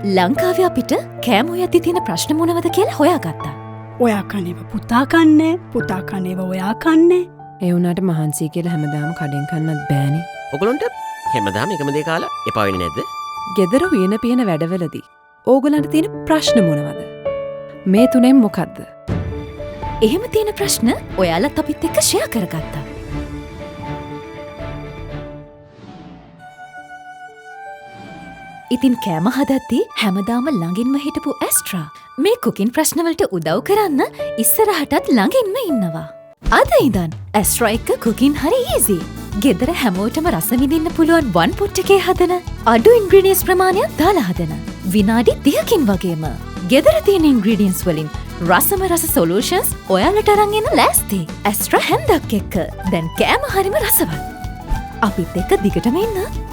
ලංකාවේ අපිට කෑම හොයද්දි තියෙන ප්‍රශ්න මොනවද කියලා හොයාගත්තා. ඔයා කන්නේව පුතා කන්නේ, පුතා කන්නේව ඔයා කන්නේ. ඒ වුණාට මහන්සි කියලා හැමදාම කඩෙන් කන්නත් බෑනේ. ඔගලොන්ට හැමදාම එකම දේ කාලා එපා වෙන්නේ නැද්ද? ගෙදර උයන පියන වැඩවලදී ඕගලන්ට තියෙන ප්‍රශ්න මොනවද? මේ තුනෙන් මොකද්ද? එහෙම තියෙන ප්‍රශ්න ඔයාලත් අපිත් එක්ක ෂෙයා කරගත්තා. ඉතින් කෑම හදද්දී හැමදාම ළඟින්ම හිටපු ඇස්ට්‍රා මේ කුකින් ප්‍රශ්නවලට උදව් කරන්න ඉස්සරහටත් ළඟින්ම ඉන්නවා. අද ඉඳන් ඇස්ට්‍රා එක්ක කුකින් හරි ඊසි. ගෙදර හැමෝටම රස විඳින්න පුළුවන් වන් පොට් එකේ හදන අඩු ඉන්ග්‍රීඩියන්ට්ස් ප්‍රමාණයක් දාලා හදන විනාඩි 30කින් වගේම ගෙදර තියෙන ඉන්ග්‍රීඩියන්ට්ස් වලින් රසම රස සොලියුෂන්ස් ඔයාලට අරන් එන්න ලෑස්ති. ඇස්ට්‍රා හැන්දක් එක්ක දැන් කෑම හරිම රසවත්. අපිත් එක්ක දිගටම ඉන්න.